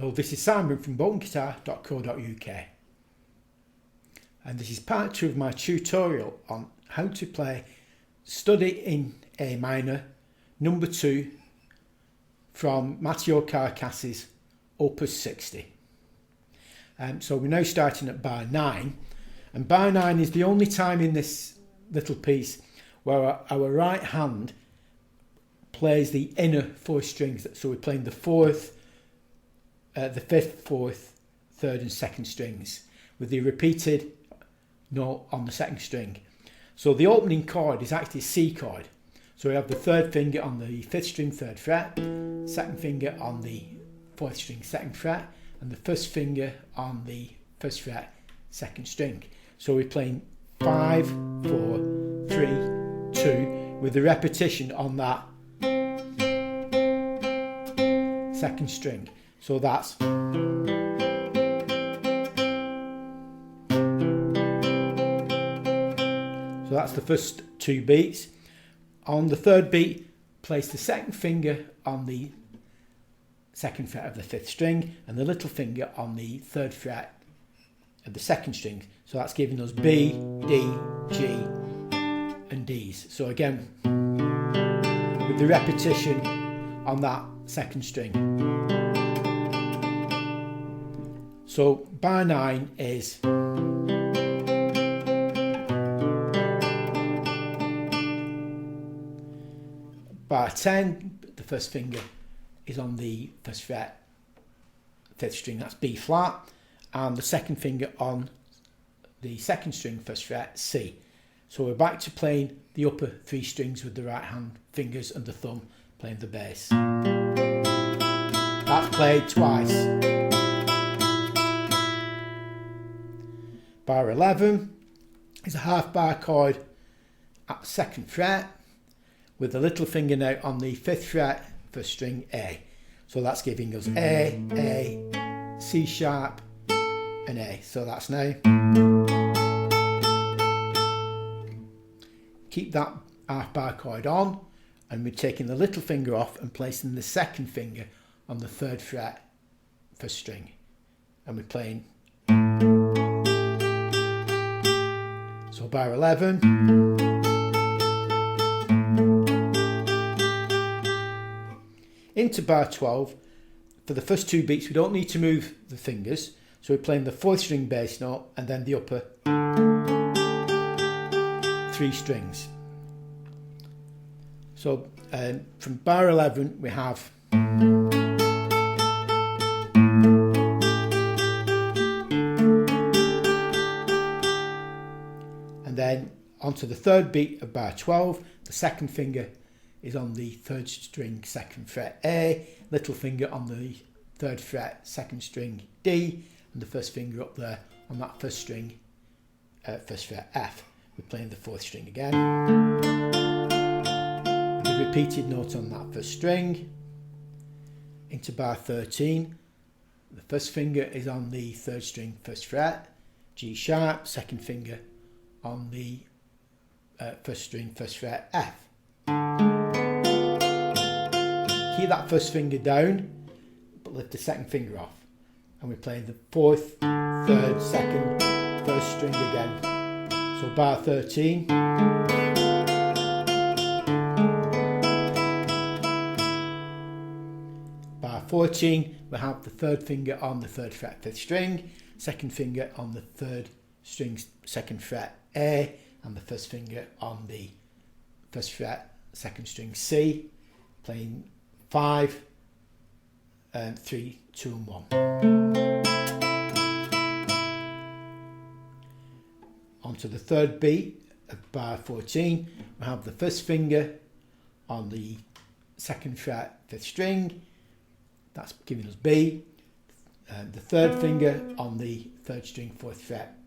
Hello, this is Simon from boltonguitar.co.uk, and this is part 2 of my tutorial on how to play Study in A minor, number 2 from Matteo Carcassi's Op.60. So we're now starting at bar 9, and bar 9 is the only time in this little piece where our right hand plays the inner 4 strings. So we're playing the 4th, the 5th, 4th, 3rd and 2nd strings with the repeated note on the 2nd string. So the opening chord is actually a C chord. So we have the 3rd finger on the 5th string, 3rd fret, 2nd finger on the 4th string, 2nd fret, and the 1st finger on the 1st fret, 2nd string. So we're playing 5, 4, 3, 2 with the repetition on that 2nd string. So that's the first 2 beats. On the 3rd beat, place the 2nd finger on the 2nd fret of the 5th string and the little finger on the 3rd fret of the 2nd string. So that's giving us B, D, G and Ds. So again, with the repetition on that 2nd string. So bar 9 is bar 10, the 1st finger is on the 1st fret, 5th string, that's B flat, and the 2nd finger on the 2nd string, 1st fret, C. So we're back to playing the upper 3 strings with the right hand fingers and the thumb playing the bass. That's played twice. Bar 11 is a half bar chord at the 2nd fret with the little finger now on the 5th fret, 1st string, A. So that's giving us A, C sharp and A. So that's now. Keep that half bar chord on, and we're taking the little finger off and placing the 2nd finger on the 3rd fret, 1st string, and we're playing. So bar 11. Into bar 12. For the first 2 beats we don't need to move the fingers, so we're playing the 4th string bass note and then the upper 3 strings. So from bar 11 we have and then onto the 3rd beat of bar 12, the 2nd finger is on the 3rd string, 2nd fret, A, little finger on the 3rd fret, 2nd string, D, and the 1st finger up there on that 1st string, 1st fret, F. We're playing the 4th string again. The repeated note on that 1st string. Into bar 13, the 1st finger is on the 3rd string, 1st fret, G sharp, 2nd finger on the 1st string, 1st fret, F. Keep that 1st finger down, but lift the 2nd finger off. And we're playing the 4th, 3rd, 2nd, 1st string again. So bar 13. Bar 14, we have the 3rd finger on the 3rd fret, 5th string, 2nd finger on the 3rd string, 2nd fret, A, and the 1st finger on the 1st fret, 2nd string, C, playing 5, 3, 2 and 1. Onto the 3rd beat of bar 14, we have the 1st finger on the 2nd fret, 5th string, that's giving us B, the 3rd finger on the 3rd string, 4th fret,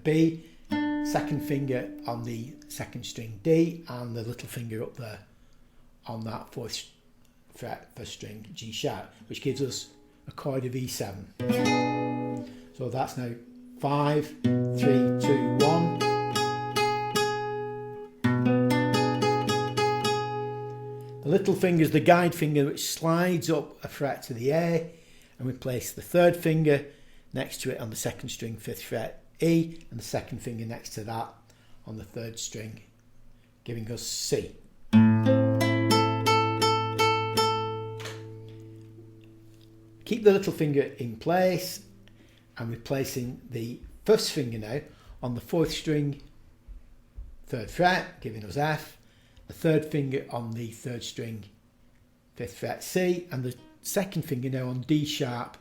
B, 2nd finger on the 2nd string, D, and the little finger up there on that 4th fret, 1st string, G sharp, which gives us a chord of E7. So that's now 5, 3, 2, 1. The little finger is the guide finger which slides up a fret to the A, and we place the third finger next to it on the second string 5th fret E, and the second finger next to that on the third string, giving us C. Keep the little finger in place, and we're placing the first finger now on the 4th string 3rd fret, giving us F, the third finger on the 3rd string 5th fret C, and the second finger now on D sharp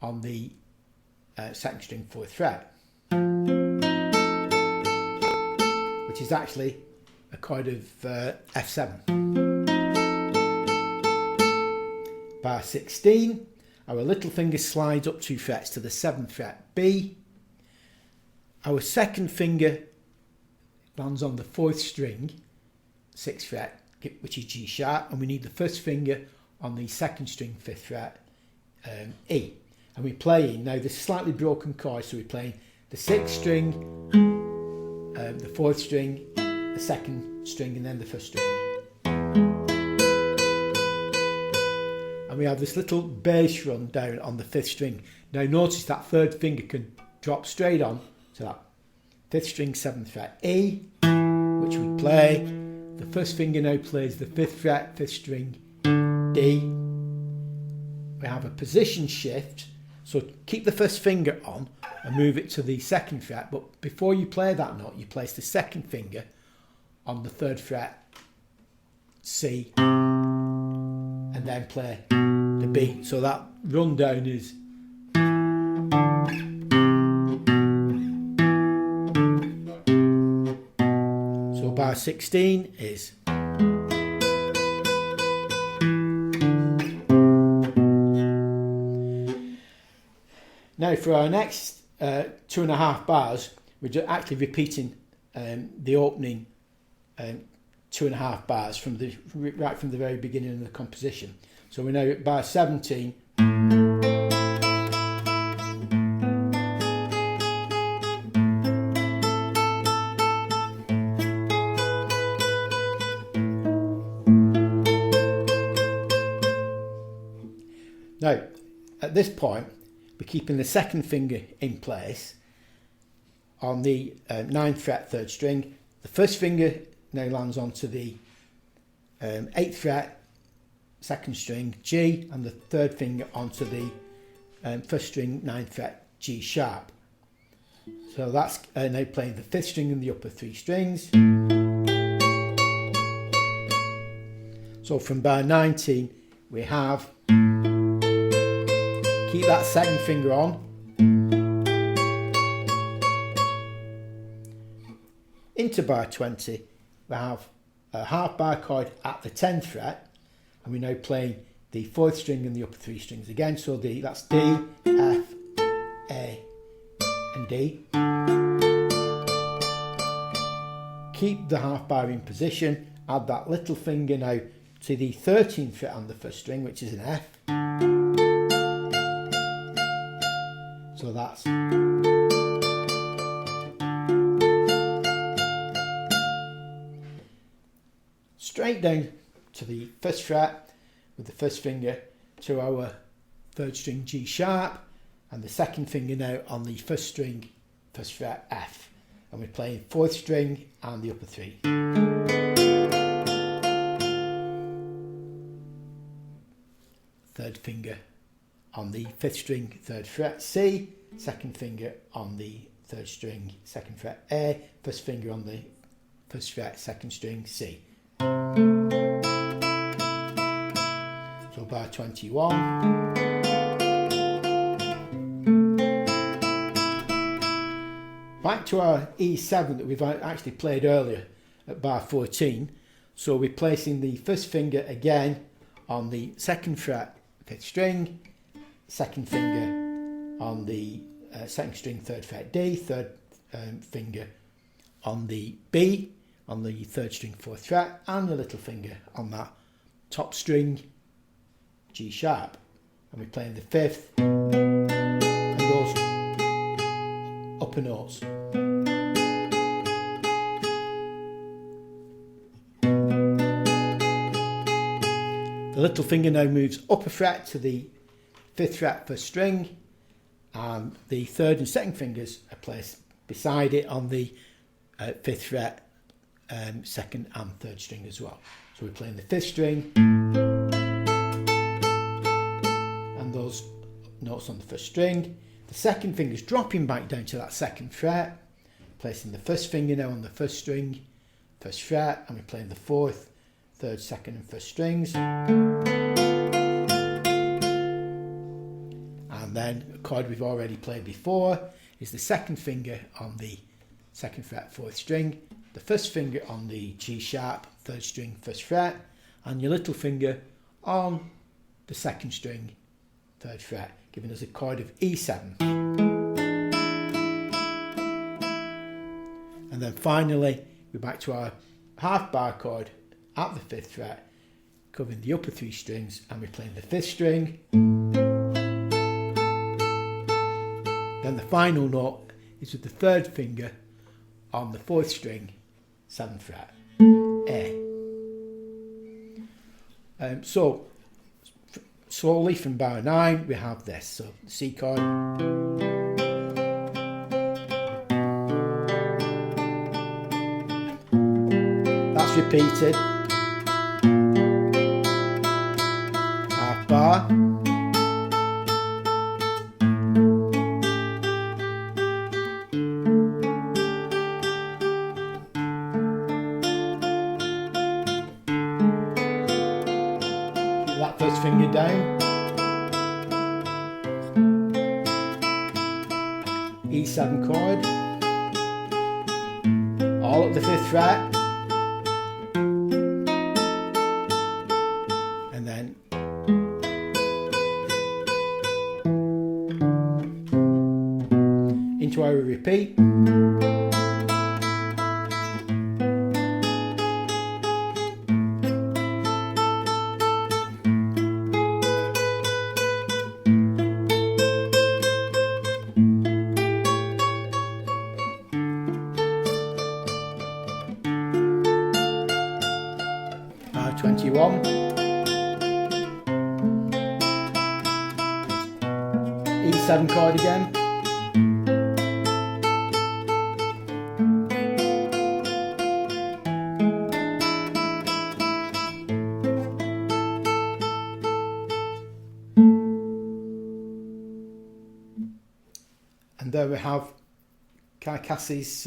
on the 2nd string 4th fret, which is actually a chord of F7. Bar 16, our little finger slides up 2 frets to the 7th fret B. Our second finger lands on the 4th string 6th fret, which is G sharp, and we need the first finger on the 2nd string 5th fret E. And we're playing, now this slightly broken chord, so we're playing the 6th string, the 4th string, the 2nd string, and then the 1st string. And we have this little bass run down on the 5th string. Now notice that third finger can drop straight on to that 5th string 7th fret E, which we play. The first finger now plays the 5th fret 5th string D. We have a position shift, so keep the first finger on and move it to the 2nd fret, but before you play that note you place the second finger on the 3rd fret C and then play the B. So that rundown is bar 16 is now for our next 2.5 bars, we're actually repeating the opening 2.5 bars from right from the very beginning of the composition. So we're now at bar 17. Now, at this point, we're keeping the second finger in place on the 9th fret 3rd string. The first finger now lands onto the 8th fret 2nd string G, and the third finger onto the 1st string 9th fret G sharp. So that's now playing the 5th string and the upper 3 strings. So from bar 19 we have, keep that second finger on, into bar 20 we have a half bar chord at the 10th fret, and we're now playing the 4th string and the upper 3 strings again, so that's D, F, A and D. Keep the half bar in position, add that little finger now to the 13th fret on the 1st string, which is an F. So that's straight down to the 1st fret with the first finger to our 3rd string G sharp, and the second finger now on the 1st string 1st fret F, and we're playing 4th string and the upper 3. Third finger on the 5th string 3rd fret C, second finger on the 3rd string 2nd fret A, first finger on the 1st fret 2nd string C. So bar 21. Back to our E7 that we've actually played earlier at bar 14. So we're placing the first finger again on the 2nd fret 5th string, second finger on the 2nd string 3rd fret D, third finger on the B on the 3rd string 4th fret, and the little finger on that top string G sharp, and we're playing the 5th and those upper notes. The little finger now moves up a fret to the 5th fret, 1st string, and the 3rd and 2nd fingers are placed beside it on the 5th fret, 2nd and 3rd string as well. So we're playing the 5th string and those notes on the 1st string. The 2nd finger is dropping back down to that 2nd fret, placing the 1st finger now on the 1st string, 1st fret, and we're playing the 4th, 3rd, 2nd and 1st strings. And then a chord we've already played before is the 2nd finger on the 2nd fret, 4th string, the 1st finger on the G sharp, 3rd string, 1st fret, and your little finger on the 2nd string, 3rd fret, giving us a chord of E7. And then finally we're back to our half bar chord at the 5th fret, covering the upper 3 strings, and we're playing the 5th string. Then the final note is with the 3rd finger on the 4th string, 7th fret, A. So slowly from bar 9 we have this, so the C chord, that's repeated, half bar, that 1st finger down, E7 chord, all at the 5th fret, and then into our repeat. R21, E7 chord again, and there we have Carcassi's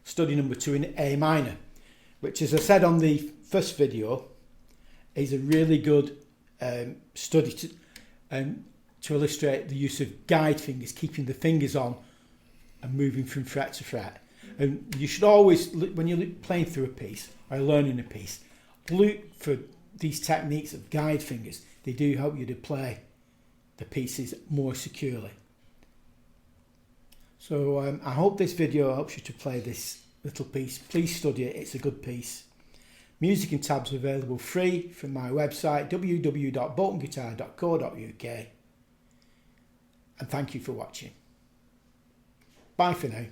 study number 2 in A minor, which, as I said on the first video, is a really good study to illustrate the use of guide fingers, keeping the fingers on and moving from fret to fret. And you should always, when you're playing through a piece or learning a piece, look for these techniques of guide fingers. They do help you to play the pieces more securely. So I hope this video helps you to play this little piece. Please study it, it's a good piece. Music and tabs are available free from my website www.boltonguitar.co.uk, and thank you for watching. Bye for now.